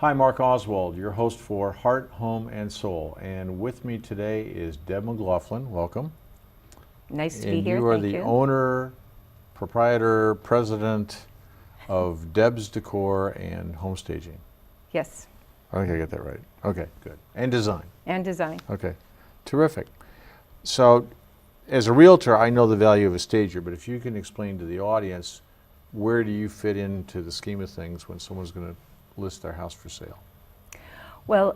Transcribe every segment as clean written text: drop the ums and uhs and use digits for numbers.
Hi, Mark Oswald, your host for Heart, Home, and Soul. And with me today is Deb McLaughlin. Welcome. Nice to be here. You are Thank the you. owner, proprietor, president of Debs Decor and Home Staging. Yes. I think I get that right. Okay, good. And design. And design. Okay, terrific. So, as a realtor, I know the value of a stager, but if you can explain to the audience, where do you fit into the scheme of things when someone's going to list their house for sale? Well,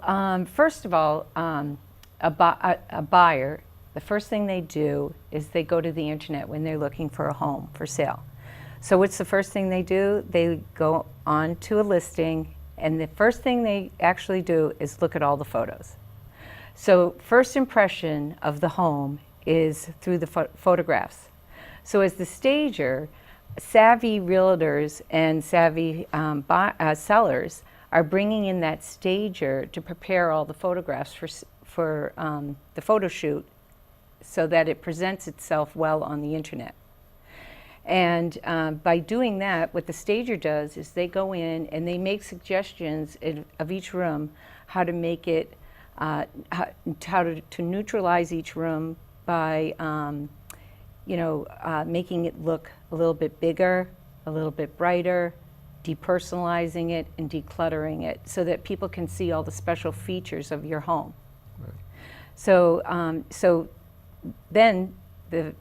first of all, a buyer, the first thing they do is they go to the internet when they're looking for a home for sale. So what's the first thing they do? They go on to a listing, and the first thing they actually do is look at all the photos. So first impression of the home is through the photographs. So as the stager, savvy realtors and savvy sellers are bringing in that stager to prepare all the photographs for the photo shoot so that it presents itself well on the internet. And by doing that, what the stager does is they go in and they make suggestions of each room, how to make it, how to neutralize each room by making it look a little bit bigger, a little bit brighter, depersonalizing it and decluttering it so that people can see all the special features of your home. Right. So then the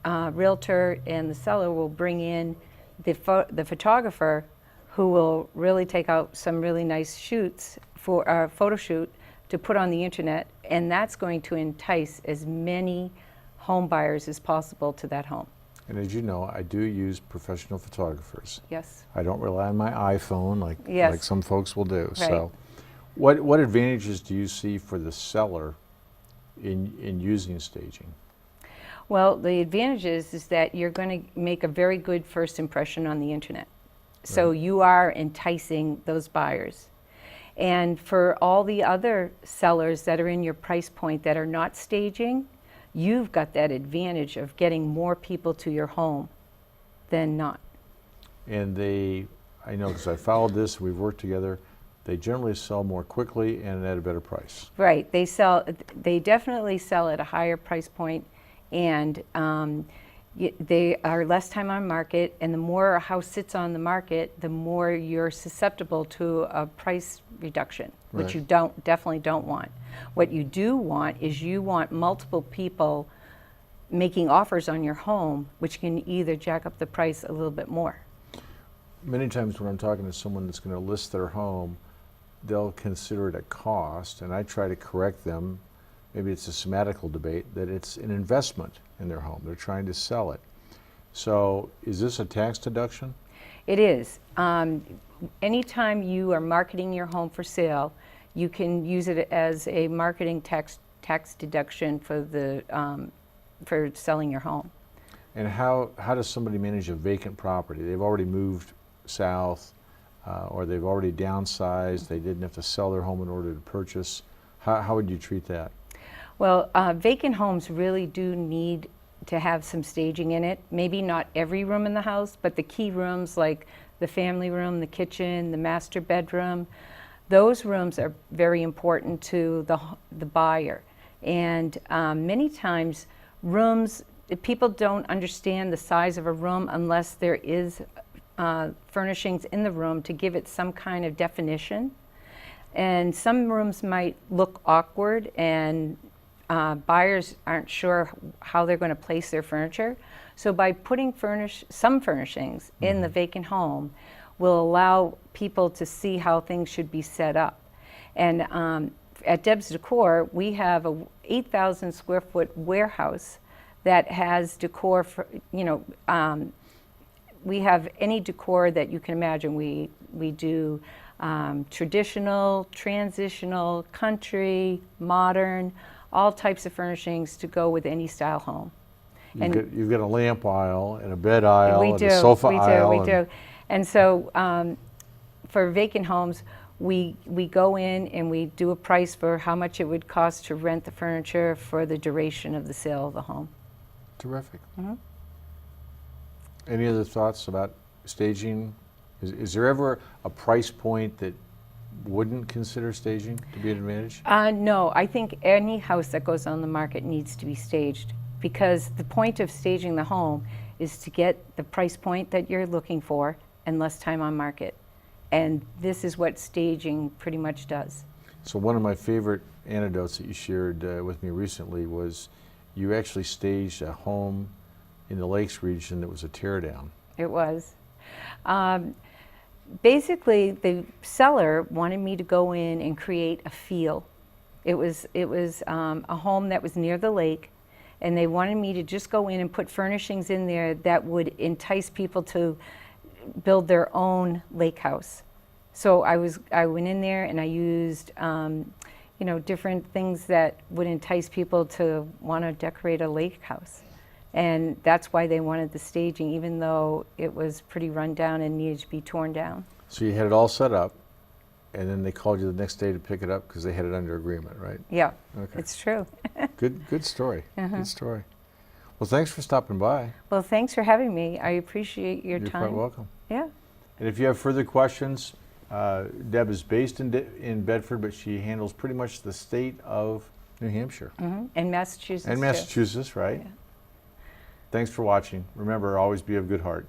realtor and the seller will bring in the photographer who will really take out some really nice shoots for a photo shoot to put on the internet, and that's going to entice as many home buyers as possible to that home. And as you know, I do use professional photographers. Yes. I don't rely on my iPhone like some folks will do. Right. So what advantages do you see for the seller in using staging? Well, the advantage is that you're going to make a very good first impression on the internet. So right. You are enticing those buyers. And for all the other sellers that are in your price point that are not staging, you've got that advantage of getting more people to your home than not. And I know because I followed this, we've worked together, they generally sell more quickly and at a better price. Right, they definitely sell at a higher price point, and they are less time on market, and the more a house sits on the market, the more you're susceptible to a price reduction, which you definitely don't want. What you do want is you want multiple people making offers on your home, which can either jack up the price a little bit more. Many times when I'm talking to someone that's going to list their home, they'll consider it a cost, and I try to correct them. Maybe it's a semantical debate that it's an investment in their home. They're trying to sell it. So is this a tax deduction? It is. Anytime you are marketing your home for sale, you can use it as a marketing tax deduction for selling your home. And how does somebody manage a vacant property? They've already moved south, or they've already downsized. They didn't have to sell their home in order to purchase. How would you treat that? Well, vacant homes really do need to have some staging in it. Maybe not every room in the house, but the key rooms like the family room, the kitchen, the master bedroom, those rooms are very important to the buyer. And many times people don't understand the size of a room unless there is furnishings in the room to give it some kind of definition. And some rooms might look awkward, and buyers aren't sure how they're going to place their furniture. So by putting some furnishings in the vacant home will allow people to see how things should be set up. And at Debs Decor, we have a 8,000 square foot warehouse that has decor for, we have any decor that you can imagine. We do traditional, transitional, country, modern, all types of furnishings to go with any style home. You've got a lamp aisle and a bed aisle and a sofa aisle. We do. And so for vacant homes, we go in and we do a price for how much it would cost to rent the furniture for the duration of the sale of the home. Terrific. Mm-hmm. Any other thoughts about staging? Is there ever a price point that wouldn't consider staging to be an advantage? No, I think any house that goes on the market needs to be staged, because the point of staging the home is to get the price point that you're looking for and less time on market. And this is what staging pretty much does. So one of my favorite anecdotes that you shared with me recently was you actually staged a home in the Lakes region that was a tear down. It was. Basically, the seller wanted me to go in and create a feel. It was a home that was near the lake, and they wanted me to just go in and put furnishings in there that would entice people to build their own lake house. So I went in there and I used different things that would entice people to want to decorate a lake house. And that's why they wanted the staging, even though it was pretty run down and needed to be torn down. So you had it all set up, and then they called you the next day to pick it up because they had it under agreement, right? Yeah, Okay. it's true. Good story. Good story. Well, thanks for stopping by. Well, thanks for having me. I appreciate your You're time. quite welcome. Yeah. And if you have further questions, Deb is based in Bedford, but she handles pretty much the state of New Hampshire. And Massachusetts. And too. Massachusetts, right? Yeah. Thanks for watching. Remember, always be of good heart.